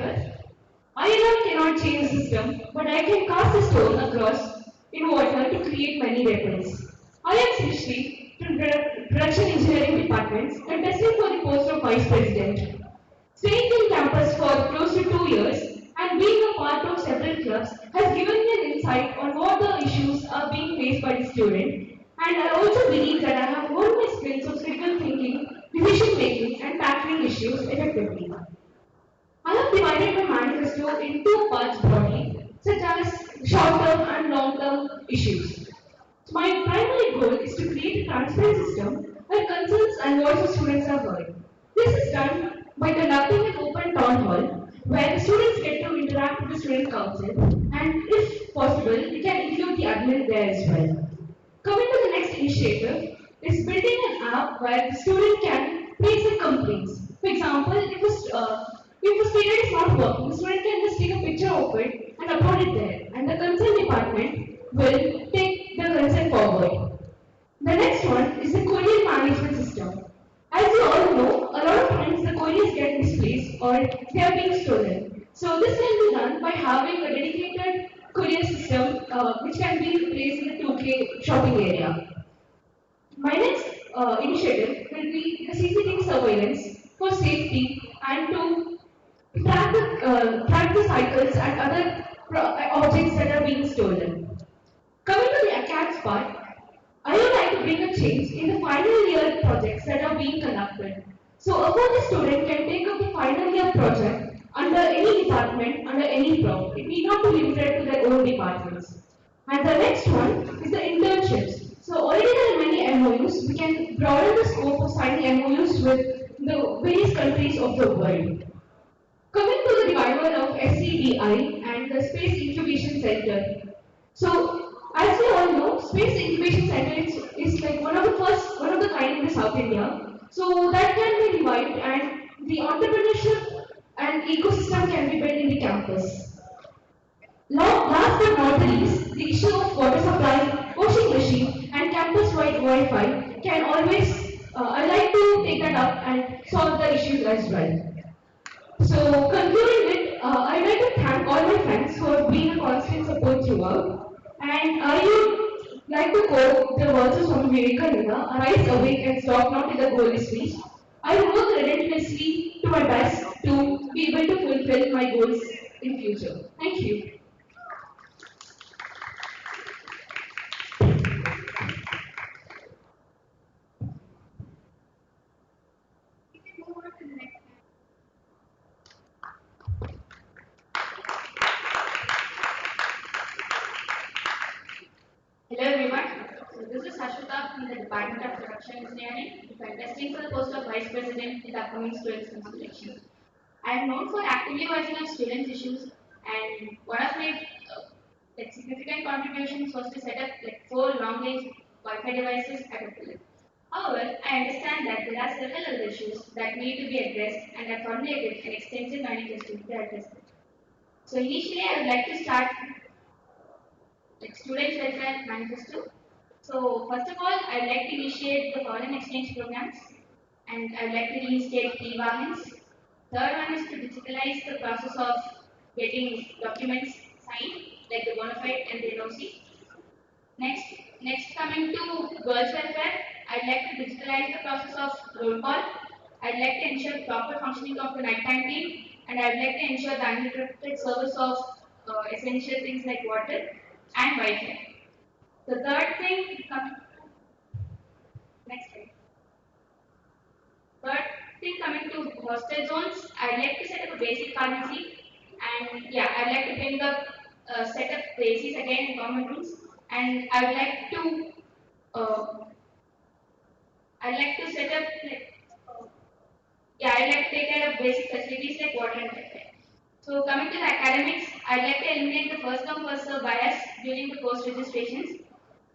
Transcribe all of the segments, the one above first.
developer. I alone cannot change the system, but I can cast a stone across in water to create many weapons. I am Trichy from Production Engineering Department and testing for the post of Vice President. Staying in campus for close to 2 years and being a part of several clubs has given me an insight on what the issues are being faced by the student. And I also believe that I have honed my skills of critical thinking, decision making, and tackling issues effectively. I have divided my manifesto in two parts broadly, such as short-term and long-term issues. My primary goal is to create a transparent system where concerns and voices of students are heard. This is done by conducting an open town hall where the students get to interact with the student council and if possible, we can include the admin there as well. Coming to the next initiative is building an app where the student can place their complaints. For example, if a student is not working, the student can just take a picture of it and upload it there, and the concern department will take the consent forward. The next one is the courier management system. As you all know, a lot of times the couriers get misplaced or they are being stolen. So this can be done by having a dedicated courier system which can be placed in the 2K shopping area. My next initiative will be the CCTV surveillance for safety and to track the cycles and other objects that are being stolen. Coming to the academics part, I would like to bring a change in the final year projects that are being conducted. So a further student can take up the final year project under any department, under any block. It need not be limited to their own departments. And the next one is the internships. So already there are many MOUs. We can broaden the scope of signing MOUs with the various countries of the world. Coming to the revival of SCDI and the Space Incubation Center. So, as we all know, Space Incubation Center is like one of the kind in the South India. So that can be revived and the entrepreneurship and ecosystem can be built in the campus. Last but not the least, the issue of water supply, washing machine, and campus-wide Wi-Fi can always, I like to take that up and solve the issues as well. So, concluding with, I'd like to thank all my friends for being a constant support throughout. And I would like to quote the verses from Vivekananda, arise, awake, and stop not till the goal is reached. I will work relentlessly to my best to be able to fulfill my goals in future. Thank you. Hello everyone. So this is Ashwita from the Department of Production Engineering. We are testing for the post of Vice President in the upcoming students' council election. I am known for actively voicing of students' issues, and one of my significant contributions was to set up four long-range Wi-Fi devices at a village. However, I understand that there are several other issues that need to be addressed, and I formulated an extensive manifesto to address them. So initially, I would like to start students welfare manifesto. So first of all, I'd like to initiate the foreign exchange programs, and I'd like to reinstate e-wagons. Third one is to digitalize the process of getting documents signed, like the bona fide and the NOC. Next coming to girls welfare, I'd like to digitalize the process of roll call. I'd like to ensure proper functioning of the nighttime team, and I'd like to ensure the uninterrupted service of essential things like water and Wi-Fi. The third thing, next slide. Third thing coming to hostel zones, I'd like to set up a basic pharmacy, and yeah, I'd like to bring up set up the ACs again in common rooms, and uh, I'd like to set up I'd like to take care of basic facilities like water and Wi-Fi. So coming to the academics, I'd like to eliminate the first come first serve bias during the post registrations,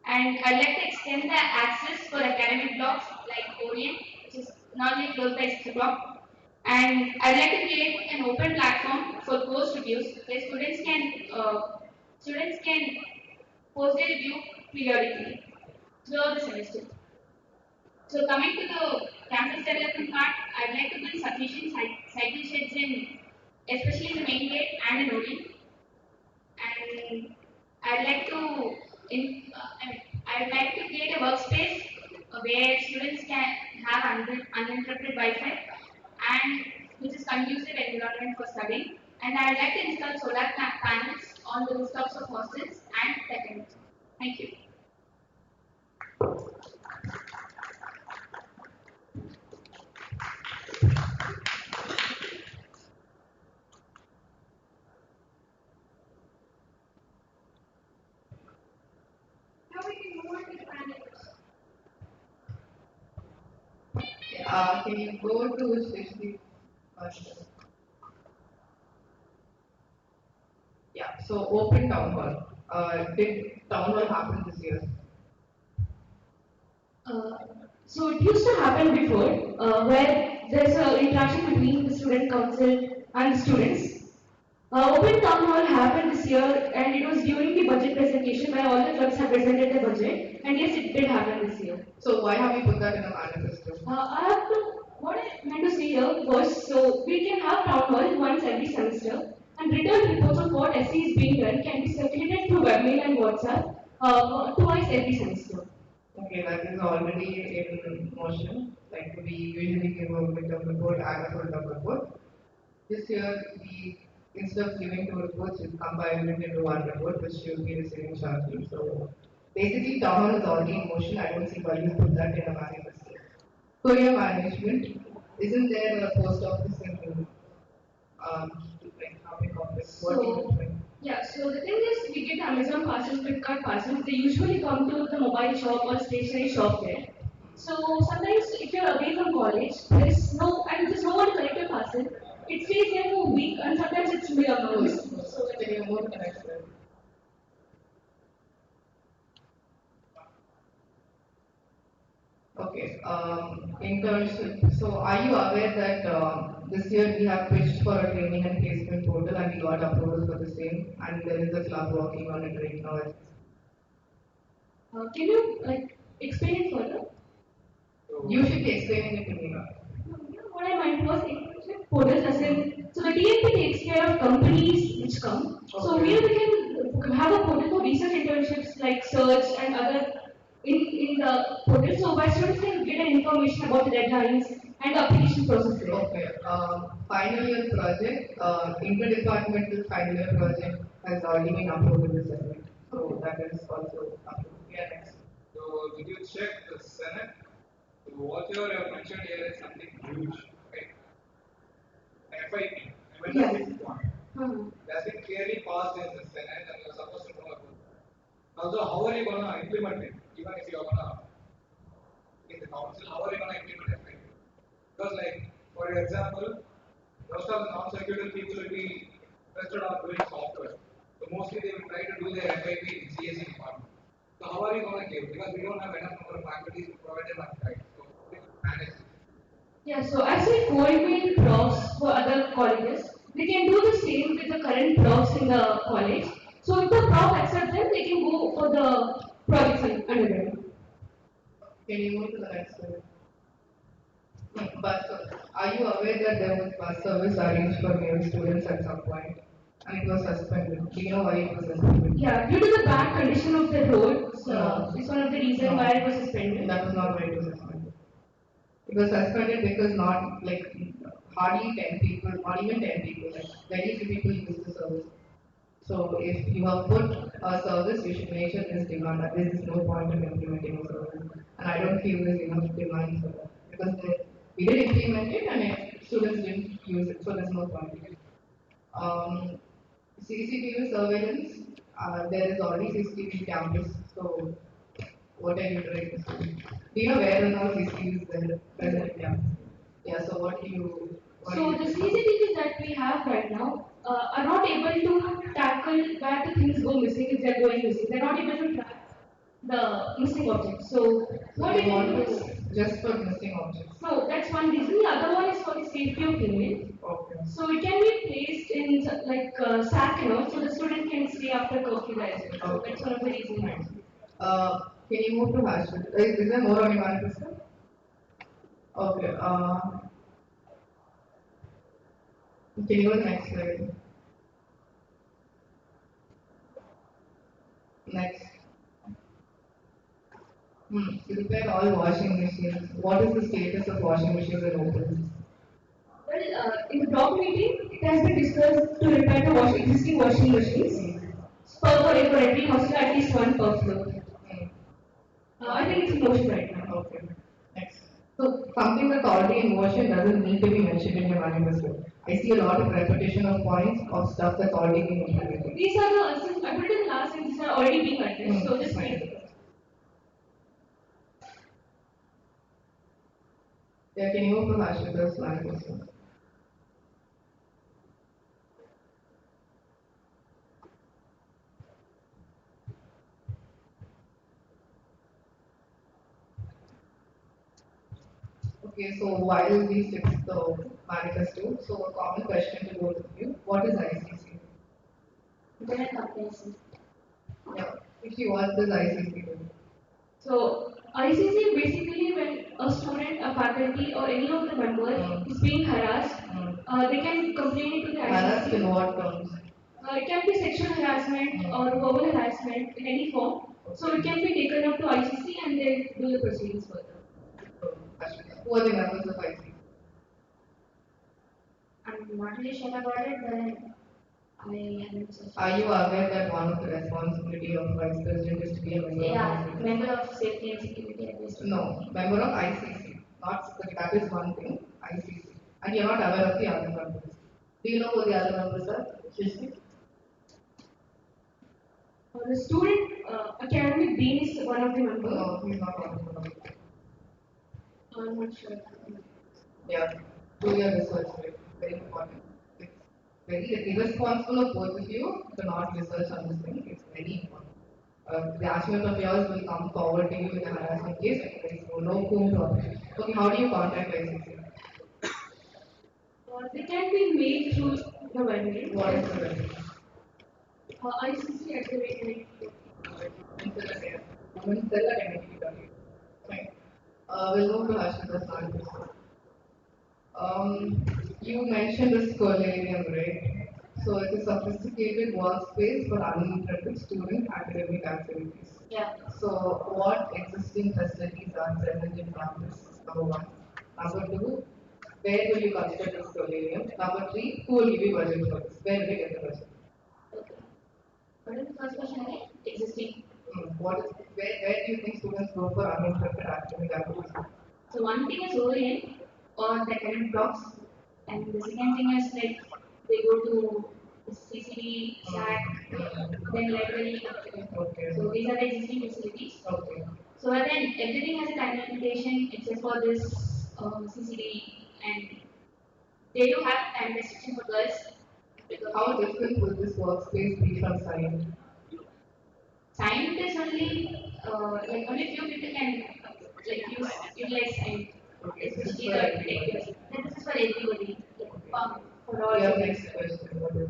and I'd like to extend the access for academic blocks like Orient, which is normally closed by 6 o'clock. And I'd like to create an open platform for post reviews where students can post their review periodically throughout the semester. So coming to the campus development part, I'd like to build sufficient cycle sheds in especially the main gate and the loading. And I'd like to I'd like to create a workspace where students can have uninterrupted Wi-Fi and which is conducive environment for studying. And I'd like to install solar panels on the rooftops of hostels and secondaries. Thank you. Now we can move on to the panels. Can you go to 60? Yeah, so open town hall. Did town hall happen this year? Uh, so it used to happen before, where there's an interaction between the student council and the students. Open town hall happened this year, and it was during the budget presentation where all the clubs have presented their budget. And yes, it did happen this year. So why have you put that in a manifesto? I have to, what I meant to say here was, so we can have town hall once every semester, and written reports of what SE is being done can be circulated through webmail and WhatsApp twice every semester. Okay, that is already in motion. Like we usually give a midterm report and a full term report. This year, we instead of giving two reports, we compiled it into one report, which you'll be receiving shortly. So basically, town hall is already in motion. I don't see why you put that in a manifesto. Courier management, isn't there a post office in like Happy Complex? What do you So, think? yeah, so the thing is, we get Amazon parcels, Flipkart parcels. They usually come to the mobile shop or stationery shop there. So sometimes if you're away from college, there is no, and there's no one to collect your parcel. It stays there for a week, and sometimes it's months. So can you move to the next slide? Okay, internship. So are you aware that this year we have pitched for a training and placement portal and we got approval for the same and there is a club working on it right now. Can you like explain it further? You should be explaining it to me now. No, you know what I meant was internship portals as in, so the TNP takes care of companies which come. So Okay. here we can have a portal for research internships like search and other in the portal. So my students can get an information about the deadlines and the application process there. Okay, final year project, interdepartmental final year project has already been approved in the Senate. So that is also approved. Yeah, next. So did you check the Senate? So whatever you have mentioned here is something huge, right? FIP, Yeah. Amendment 6.1. That's been clearly passed in the Senate and you're supposed to know about it. Also, how are you going to implement it? Even if you're going to, in the council, how are you going to implement FIP? Because like, for example, most of the non-secular people will be interested on doing software. So mostly they will try to do their FIP in CSE department. So how are you going to give? Because we don't have enough number of faculties to provide enough time. So how are you going to manage it? Yeah, so as we coordinate profs for other colleges, they can do the same with the current profs in the college. So if the prof accepts them, they can go for the projects under them. Can you move to the next slide? Bus. Are you aware that there was bus service arranged for male students at some point and it was suspended? Do you know why it was suspended? Yeah, due to the bad condition of the road, so it's one of the reasons No. why it was suspended. That was not why it was suspended. It was suspended because not like hardly 10 people, not even 10 people, like very few people use the service. So if you have put a service, you should make sure there's demand. There is no point in implementing a service, and I don't feel there's enough demand for that because we did implement it and students didn't use it, so there's no point. Um, CCTV surveillance, there is already CCTV cameras, so what are you doing? Do you know where and all CCTV is there present in campus? Yeah, so what do you? What do So you the do? CCTVs that we have right now are not able to tackle where the things go missing if they're going missing. They're not able to track the missing objects. So So what we you can want do to is, just for missing objects? so that's one reason. The other one is for the safety of email. Okay. So it can be placed in like sack, so the student can stay after curfew as well. So that's one of the reasons. Nice. Can you move to hashtag? Is there more on your manifesto? Okay. Can you go to the next slide? Next. To repair all washing machines. What is the status of washing machines in open? Well, in the block meeting, it has been discussed to repair the existing washing machines for every hostel, at least one per floor. I think it's in motion right now. Okay. Next. So something that's already in motion doesn't need to be mentioned in your manifesto. I see a lot of repetition of points of stuff that's already been implemented. These are the, since I put it in the last and these are already being addressed, so just Fine. make it. Yeah, can you move to Hashita's manifesto? Okay, so while we fix the manifesto, so a common question to both of you, what is ICC? Internet comprehension. Yeah, if you what does ICC do? So ICC basically when a student, a faculty or any of the members is being harassed, they can complain it to the Harassed in ICC. what terms? It can be sexual harassment or verbal harassment in any form. So it can be taken up to ICC and they do the proceedings further. Hashita, who are the members of ICC? I'm not really sure about it, but I am so Are you aware that one of the responsibility of vice president is to be a member Yeah, of ICC? member of safety and security advisory. No, member of ICC. Not that is one thing, ICC. And you're not aware of the other members. Do you know who the other members are? Trichy? The student academic dean is one of the members. No, he's not one of the members. I'm not sure. Yeah, do your research, right? Very important. It's very irresponsible of both of you to not research on this thing. It's very important. The attachment of yours will come forward to you in a harassment case. There is no whom to appeal. Okay, how do you contact ICC? They can be made through the webmail. What is the remedy? ICC at the rate. Women sell at NIT. Fine. We'll move to Ashita's answer. You mentioned the Scholarium, right? So it's a sophisticated workspace for uninterrupted student academic activities. Yeah. So what existing facilities are present in campus? Number one. Number two, where will you construct the Scholarium? Number three, who will give you budget for this? Where will you get the budget? Okay. What is the first question again? Existing. Where do you think students go for uninterrupted academic activities? So one thing is OEM or the current blocks, and the second thing is like they go to CCD, SAC, then library. Okay. So these are the existing facilities. Okay. So but then everything has a time limitation except for this CCD, and they do have time restriction for girls. How different will this workspace be from science? Science is only like only few people can utilize science. Okay, so this is Especially for the everybody. executives. Then this is for everybody. Like, for all. Your next question, what is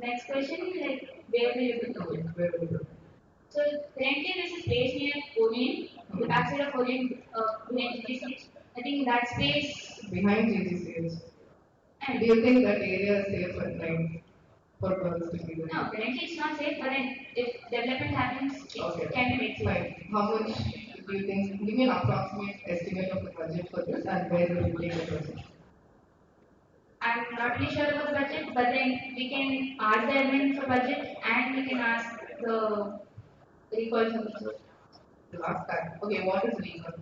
Next question, like where will you go? it? Where will you go? So currently this is space near Orient, the backside of Orient, behind GTC. I think that space Behind GGCH. and Do you think that area is safe at night for girls to be there? no, currently it's not safe, but then if development happens, it Okay. can be made safe. Fine. How much do you think? Give me an approximate estimate of the budget for this and where will you take the budget? I'm not really sure about the budget, but then we can ask the admin for budget and we can ask the recall for The last time. Okay, what is legal?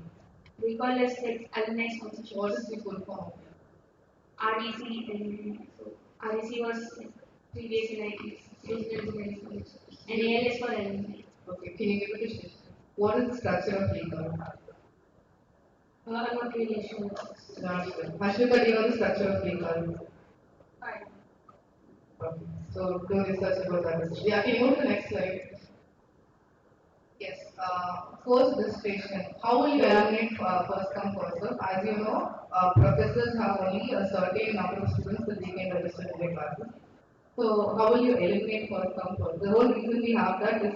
recall is like alumni sponsorship. What is the full form? RDC and so RDC was like previous in ITs, regional engineering college, and AL is for alumni. Okay, can you give it a shift? What is the structure of legal? I'm not really sure. Ashwita, do you know the structure of legal? Fine. Okay. So do research about that. Yeah, can you move to the next slide? Yes. Course registration. How will you eliminate first come first serve? As you know, professors have only a certain number of students that they can register in their classes. So how will you eliminate first come first? The whole reason we have that is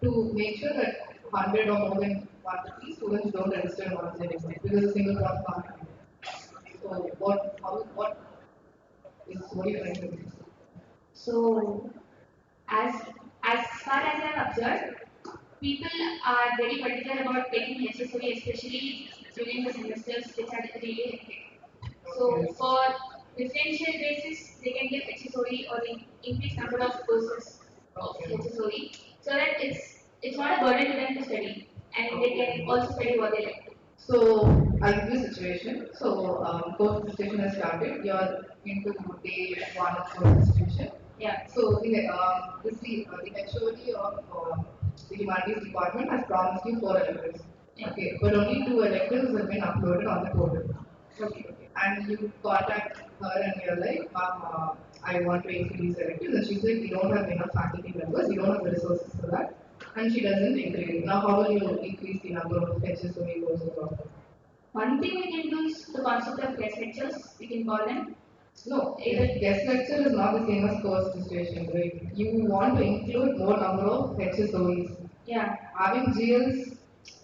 to make sure that 100 or more than 150 students don't register once they exam because a single class can't. So what? How? What? What do you think? So, as as far as I have observed, people are very particular about taking HSOE, especially during the semesters which are really hectic. So, Okay. for differential basis, they can give HSOE or increase number of courses of Okay. HSOE, so that it's not a burden to them to study, and they can also study what they like. So I'll give you a situation. So course registration has started. You're into day one of course registration. Yeah. So the HOD of the humanities department has promised you 4 electives. Yeah. Okay, but only 2 electives have been uploaded on the portal. Okay. And you contact her and you're like, Mom, I want to increase these electives. And she's like, we don't have enough faculty members, we don't have the resources for that. And she doesn't agree. Now, how will you increase the number of HSOE courses offered? One thing we can do is the concept of guest lectures. We can call them. No, Either guest lecture is not the same as course registration, right? You want to include more number of HSOEs. yeah. Having GLs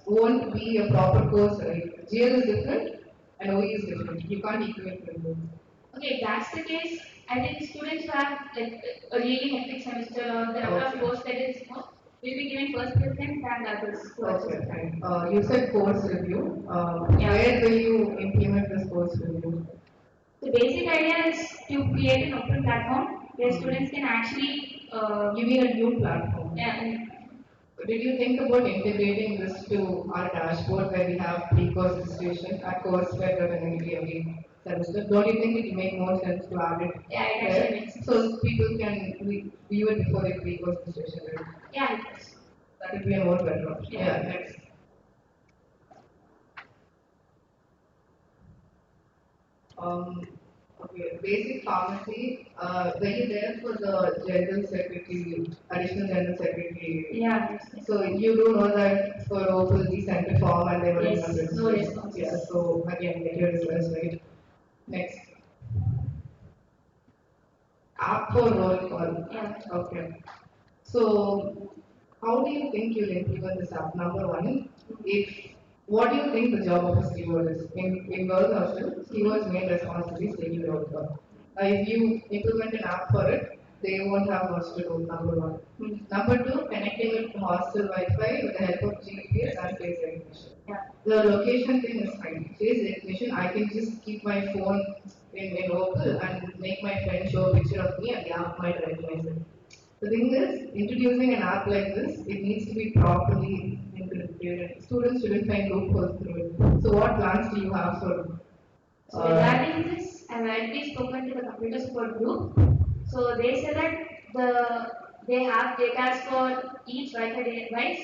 won't be a proper course, right? GL is different and OE is different. You can't equate them. Okay, if that's the case, I think students who have like a really hectic semester or the number of Okay. course that is more will be given first preference than the others. Okay, fine. You said course review. Yeah. Where will you implement this course review? The basic idea is to create an open platform where students can actually, You mean a new platform? yeah, and Did you think about integrating this to our dashboard where we have pre-course registration at courseware community every semester? Don't you think it will make more sense to add it yeah, it there? actually makes sense. So people can view it before the pre-course registration, right? Yeah, it does. That would be a more better option. Yeah. Yeah, next. Um, okay, basic pharmacy. Were you there for the general secretary, additional general secretary? Yeah, yes, yes. So you do know that for Opal we sent a form and they were Yes, given no registration. response. Yeah, so again get your results right. Next. App for roll call. Yeah. Okay. So how do you think you'll implement this app? Number one, if what do you think the job of a steward is? In girls hostel, steward's main responsibility is taking roll call. If you implement an app for it, they won't have much to do, number one. Number two, connecting it to hostel Wi-Fi with the help of GPS and face recognition. Yeah. The location thing is fine. Face recognition, I can just keep my phone in Opal and make my friend show a picture of me and the app might recognize it. The thing is, introducing an app like this, it needs to be properly encrypted and students shouldn't find loopholes through it. So what plans do you have for So regarding this, I've already spoken to the computer support group. So they said that they have data for each Wi-Fi device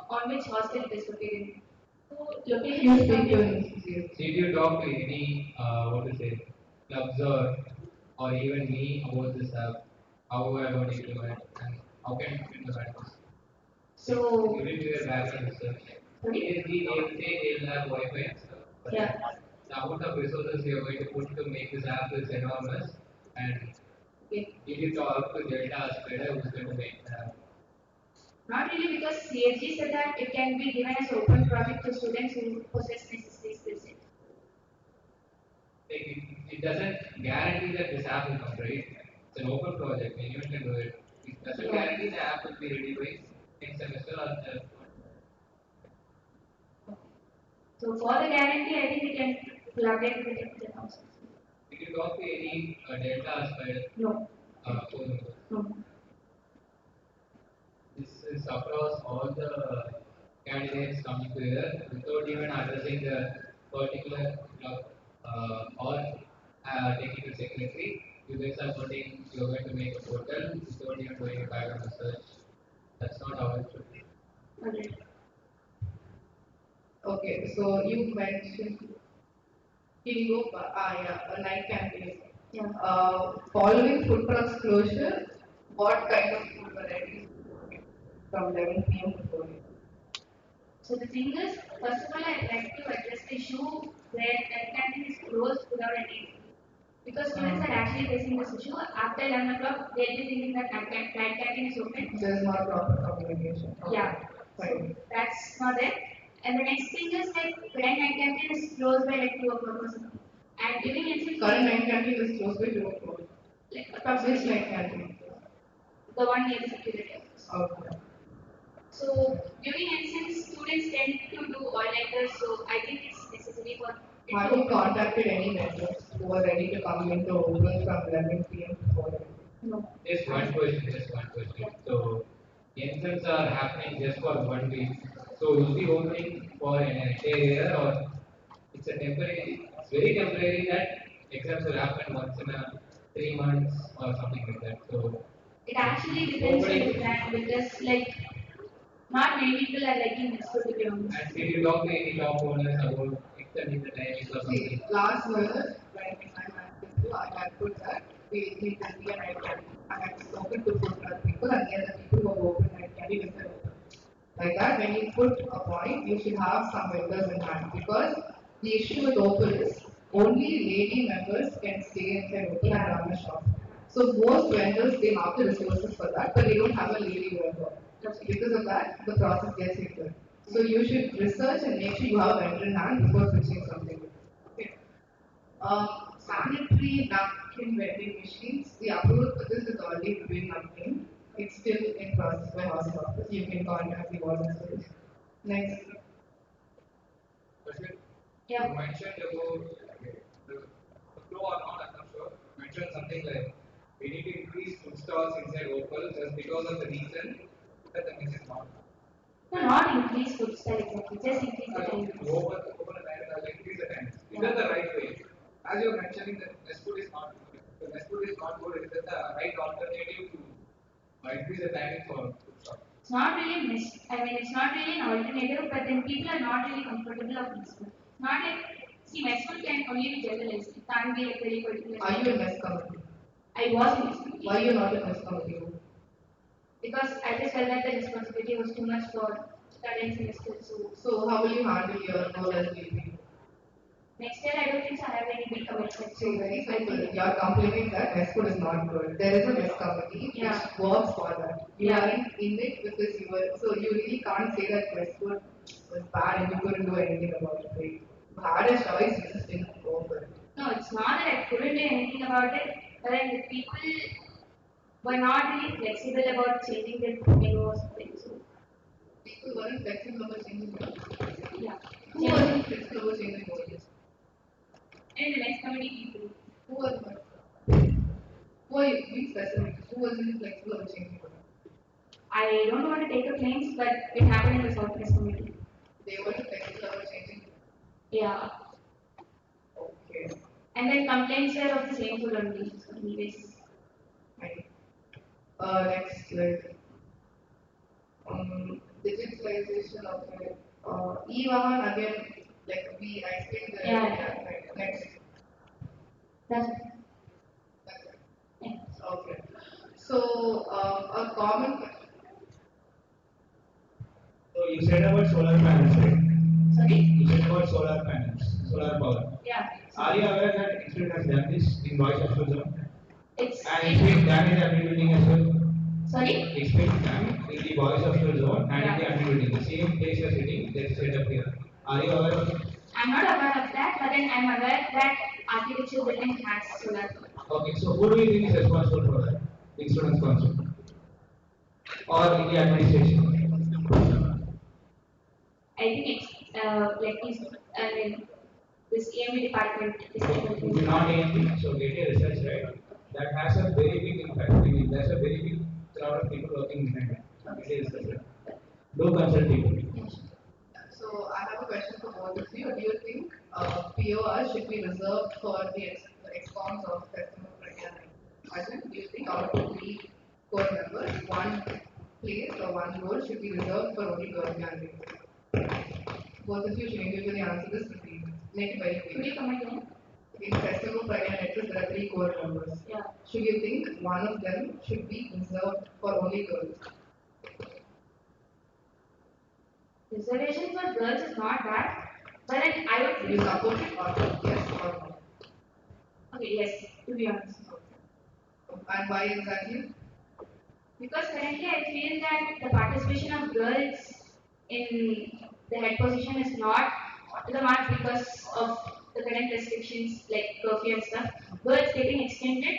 on which hostel it is located. So location you is speak not your the- institute? Did you talk to any, what to say, clubs or even me about this app? How I want to implement and how can you implement this? So You did your background research. sorry? They will say they'll have Wi-Fi and stuff. But Yeah. the amount of resources you are going to put to make this app is enormous. And did you talk to Delta Spreader who's going to make the app? Not really because CSG said that it can be given as open project to students who possess necessary skill set. Like it doesn't guarantee that this app will come, right? It's an open project, anyone can do it. It doesn't Yeah. guarantee the app will be ready by next semester or the So for the guarantee, I think we can collaborate with the technical council. Did you talk to any Delta aspire No. phone numbers? No. This is across all the candidates coming to here without even addressing the particular club or technical secretary. You guys are putting, you're going to make a portal without even doing a background research. That's not how it should be. Okay. Okay, so you mentioned Kingo, yeah, a night campaign. Yeah. Following food trucks closure, what kind of food varieties from 11 p.m. to 4 a.m.? So the thing is, first of all, I'd like to address the issue where night canteen is closed without any reason. Because students are actually facing this issue. After 11 o'clock, they'll be thinking that night canteen is open. There's not proper communication. Okay, Yeah. So fine. that's not there. And the next thing is like when night canteen is closed by like 2 o'clock or something. And during NC Current night canteen is closed by 2 o'clock. like Which approximately night canteen? the one near the security office. Okay. So during NSEN, students tend to do all nighters, so I think it's necessary for it Have to you open. contacted any vendors who are ready to come into open from 11 p.m. to 4 a.m.? No. Just one question, just one question. So, exams are happening just for 1 week. So, is the opening for an entire year or it's a temporary, it's very temporary that exams will happen once in a 3 months or something like that. So, It actually depends on the opening, brand because like not many people are liking this food to be honest. and did you talk to any shop owners about extending the timings or See, something? last year when I had this too, I had put that we can be a night canteen. I had spoken to food truck people and the other people who are open night canteen is open. Like that, when you put a point, you should have some vendors in hand because the issue with open is only lady members can stay inside open and run a shop. So most vendors they have the resources for that, but they don't have a lady vendor. Because of that, the process gets hindered. So you should research and make sure you have a vendor in hand before switching something. Okay. Sanitary napkin vending machines, the approval for this is already being obtained. It's still in process by house office. You can contact the volunteers. Next. Question. Yeah. You mentioned about the flow or not, I'm not sure. You mentioned something like we need to increase food stalls inside Opal just because of the reason that the mix is not. No, not increase food style exactly, just increase the time. Open the time, increase the time. Is that the right way? As you're mentioning that mess food is not good. The mess food is not good. Is that the right alternative to increase the timing for food stall? It's not really mess. I mean, it's not really an alternative, but then people are not really comfortable of mess food. Not like see, mess food can only be generalized. It can't be like very particular. Are you in mess committee? I was in mess food Why are you not in mess committee? because I just felt that the responsibility was too much for current semester. So So how will you handle your role as VP? next year, I don't think so I have any big commitments. See, very I simple. think You are complaining that mess food is not good. There is a mess committee Yeah. which works for that. You Yeah. are in it because you were, so you really can't say that mess food was bad and you couldn't do anything about it. Right? You had a choice, you just didn't go for it. no, it's not that I couldn't do anything about it, but then the people were not really flexible about changing their menu or something. So People weren't flexible about changing roles. yeah, Who wasn't flexible about changing roles? and the next committee people. Who was not? Who are you being specific? Who wasn't flexible about changing roles? I don't want to take the claims, but it happened in the Southwest committee. They weren't flexible about changing roles. Yeah, Okay. and then complaints were of the same food only. So anyways, Fine. Next, like digitalization of the e-Vahan again, like we I explained the Yeah. right. Next. that's That's it. yeah. Okay. So a common So you said about solar panels, right? Sorry. You said about solar panels, solar power. Yeah. Are you aware that Institute has done this in Boys Hostel Zone? It's And it's been done in the admin building as well. sorry. It's been done in the Boys Hostel Zone and in the Yeah. admin building. The same place you're sitting, that's set up here. Are you aware of it? I'm not aware of that, but then I'm aware that architecture building has solar. Okay, so who do you think is responsible for that? The students council or in the administration? I think it's like this, I mean, this EME department is Okay, taking if you're not AMP, so get a research, right? That has a very big impact. I mean, there's a very big crowd of people working behind it. Get a research. Do consult people. so I have a question for both of you. Do you think POR should be reserved for the ex-coms of customer programming? Arjun, do you think out of 3 core members, one place or one role should be reserved for only girl candidates? Both of you should individually answer this to me. Make it very Could clear. you come again? In festival Pragya Network, there are 3 core members. Yeah. Should you think one of them should be reserved for only girls? Reservation for girls is not bad, but then I would Do you support it or not? Yes or no? okay, yes, to be honest. And why exactly? Because currently I feel that the participation of girls in the head position is not up to the mark because of the current restrictions like curfew and stuff. Girls getting extended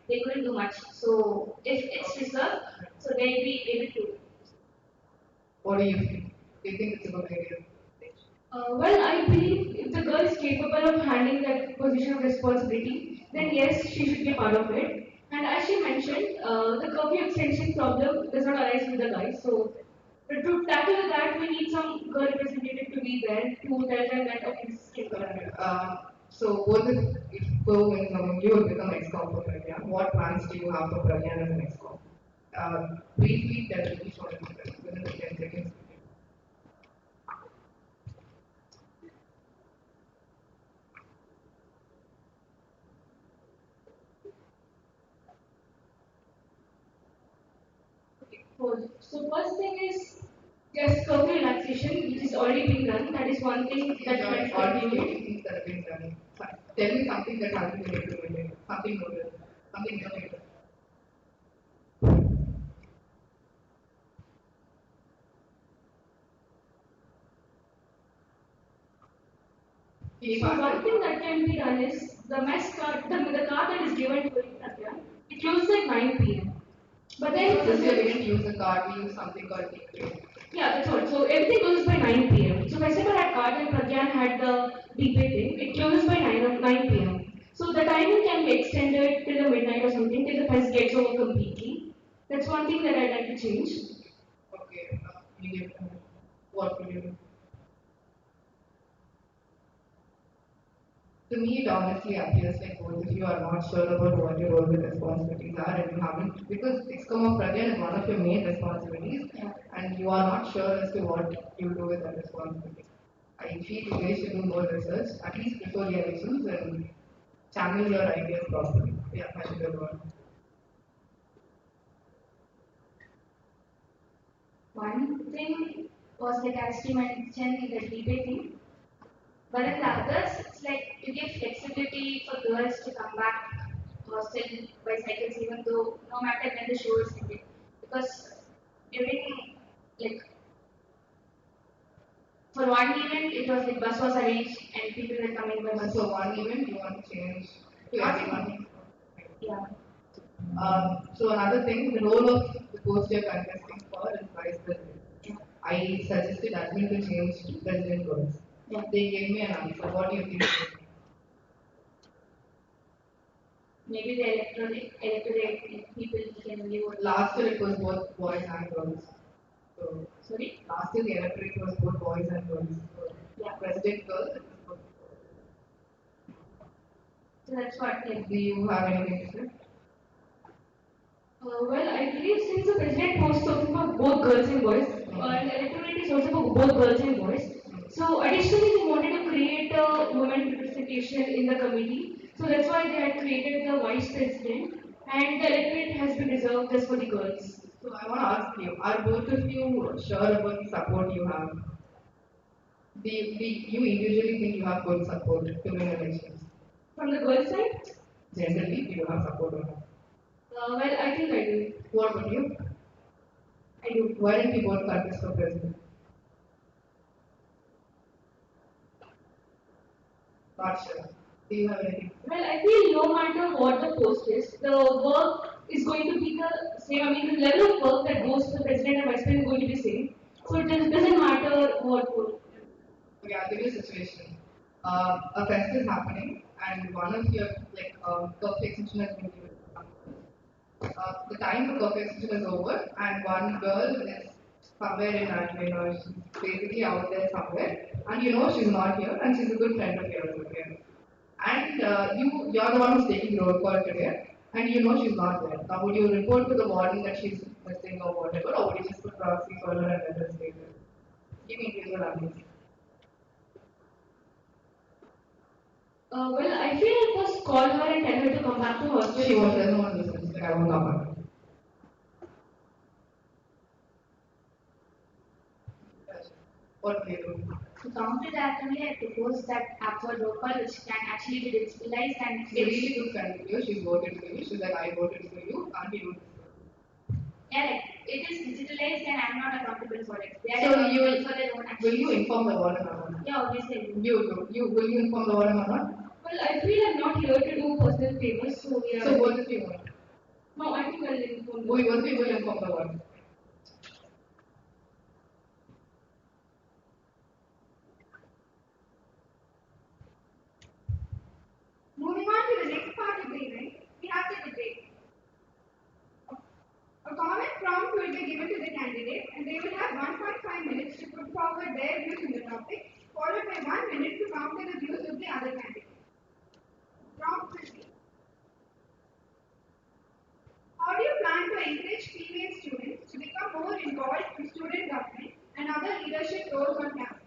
they couldn't do much. So if it's reserved, so they'll be able to. What do you think? Do you think it's a good idea? Well, I believe if the girl is capable of handling that position of responsibility, then yes, she should be a part of it. And as she mentioned, the curfew extension problem does not arise with the guys. So to tackle that, we need some girl representative to be there to tell them that okay, this is capable. So both if Go wins you will become ex-com for Pragya. What plans do you have for Pragya as an ex-com? Briefly tell each one of them within the 10 seconds. Cool. So first thing is just curfew relaxation, which is already being done. That is one thing that Enjoy might all the continue. things that have been done. Tell me something that hasn't been implemented. Something noted. Something innovative. So one thing that can be done is the mess card, the card that is given to Satya, it closes at 9 p.m. But then This year we didn't use a card, we used something called TaskForce. yeah, that's all. So everything closes by 9 p.m. So Festival had card and Pragyan had the debate thing. It closes by 9 p.m. So the timing can be extended till the midnight or something till the fest gets over completely. That's one thing that I'd like to change. Okay, medium. What would you do? To me, it honestly appears like both if you are not sure about what your roles and responsibilities are and you haven't, because excom of Pragyan is one of your main responsibilities and you are not sure as to what you do with that responsibility. I feel you guys should do more research, at least before the elections, and channel your ideas properly. Yeah, I should go on. One thing was like as you mentioned in the debate thing, but in the others, it's like you give flexibility for girls to come back hostel bicycles even though no matter when the show is ended. Because during like for one event it was like bus was arranged and people were coming by bus. So one event you want to change to everyone. Yeah. So another thing, the role of the post you're contesting for is vice president. I suggested admin to change to president roles. They gave me an answer. What do you think? Maybe the electorate people can view. Last year it was both boys and girls. So Sorry? last year the electorate was both boys and girls. So Yeah. president girls. It was both. So that's what like Do you have anything to say? Well, I believe since the president post also for both girls and boys, and the electorate is also for both girls and boys. So additionally, they wanted to create a women representation in the committee. So that's why they had created the vice president, and the electorate has been reserved just for the girls. So I want to ask you, are both of you sure about the support you have? You individually think you have good support to win elections? From the girls' side, Generally, do you have support or not? well, I think I do. What would you? I do. Why didn't you both contest for president? Not sure. Do you have anything? Well, I feel no matter what the post is, the work is going to be the same. I mean, the level of work that goes to the president and vice president is going to be same. So it doesn't matter what post. Okay, I'll give you a situation. A fest is happening, and one of your curfew extension has been given. The time for curfew extension is over, and one girl is somewhere in admin or she's basically out there somewhere, and you know she's not here, and she's a good friend of yours. Okay, and you're the one who's taking roll call today, and you know she's not there. Now, would you report to the warden that she's missing or whatever, or would you just put proxy for her and let her stay there? Give me individual answers. Well, I feel I first call her and tell her to come back to hospital. She won't, doesn't want to listen. She's like, I won't come back. What do you do? to counter that only I propose that upward roll call which can actually be digitalized and She's a really good friend of yours. She's voted for you. She's like, I voted for you. Can't you do this? yeah, like it is digitalized and I'm not accountable for it. They are So accountable for their own actions. will you inform the warden or not? Yeah, obviously. Will you inform the warden or not? Well, I feel I'm not here to do personal favors, so yeah. So both of you want. No, I think I'll inform We you. will inform the world. Moving on to the next part of the event, we have the debate. A common prompt will be given to the candidate and they will have 1.5 minutes to put forward their views on the topic, followed by 1 minute to counter the views of the other candidate. Prompt will be: how do you plan to encourage female students to become more involved in student government and other leadership roles on campus?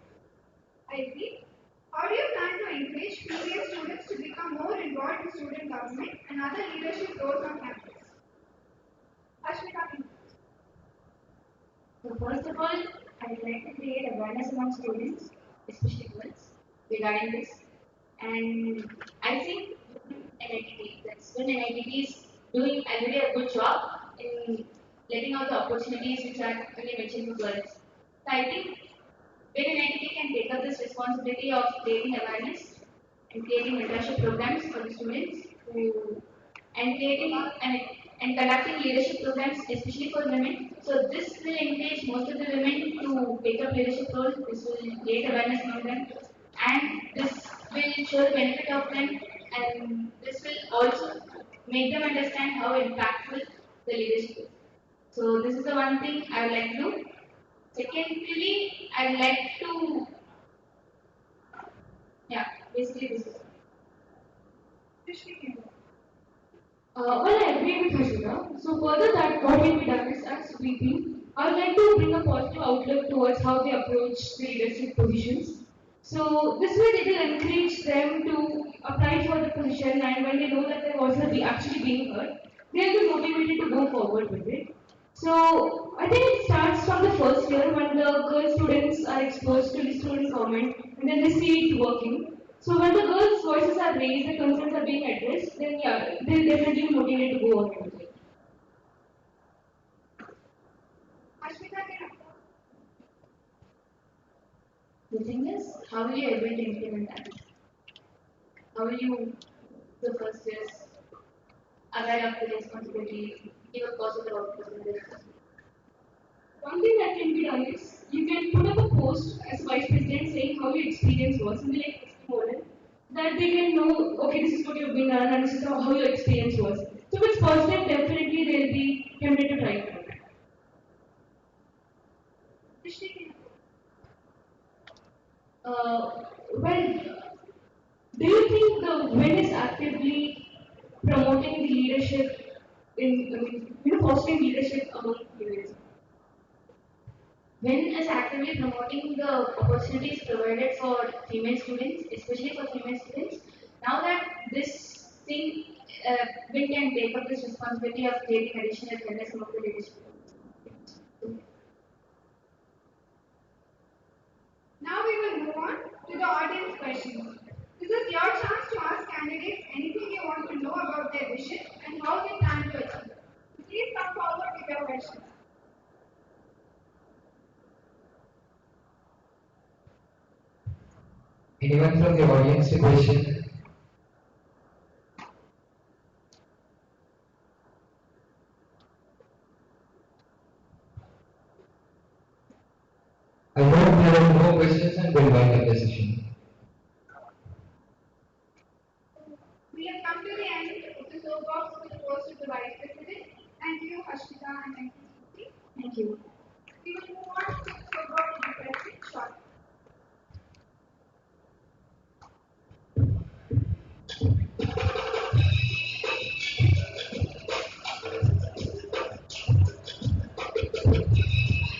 I repeat, how do you plan to encourage female students to become more involved in student government and other leadership roles on campus? Ashmita, So first of all, I would like to create awareness among students, especially girls, regarding this. And I think NITT, that student NITT is doing already a good job in letting out the opportunities which are only mentioned for girls. So I think when NITT can take up this responsibility of creating awareness and creating mentorship programs for the students who and creating and conducting leadership programs, especially for women. So this will encourage most of the women to take up leadership roles. This will create awareness among them, and this will show the benefit of them, and this will also make them understand how impactful the leadership is. So this is the one thing I would like to do. Secondly, I would like to, yeah, basically this is. Well, I agree with Hashita. So further that what will be done is as VP, I would like to bring a positive outlook towards how they approach the leadership positions. So this way they will encourage them to apply for the position, and when they know that their voice will be actually being heard, they'll be motivated to go forward with it. So I think it starts from the first year when the girl students are exposed to the student government and then they see it working. So when the girls' voices are raised, the concerns are being addressed, then yeah, they'll definitely be motivated to go on with it. Ashmita, The thing is, how will you able to implement that? How will you, the first is aware of the responsibility, give a positive output in this? One thing that can be done is you can put up a post as vice president saying how your experience was in the like testimonial that they can know, okay, this is what you've been done and this is how your experience was. So if it's positive, definitely they'll be tempted to try it. Well, do you think the win is actively promoting the leadership in, fostering leadership among females? When is actively promoting the opportunities provided for female students, especially for female students. Now that this thing, we can take up this responsibility of creating additional fairness among the leadership. now we will move on to the audience questions. This is your chance to ask candidates anything you want to know about their vision and how they plan to achieve it. Please come forward with your questions. Anyone from the audience to question?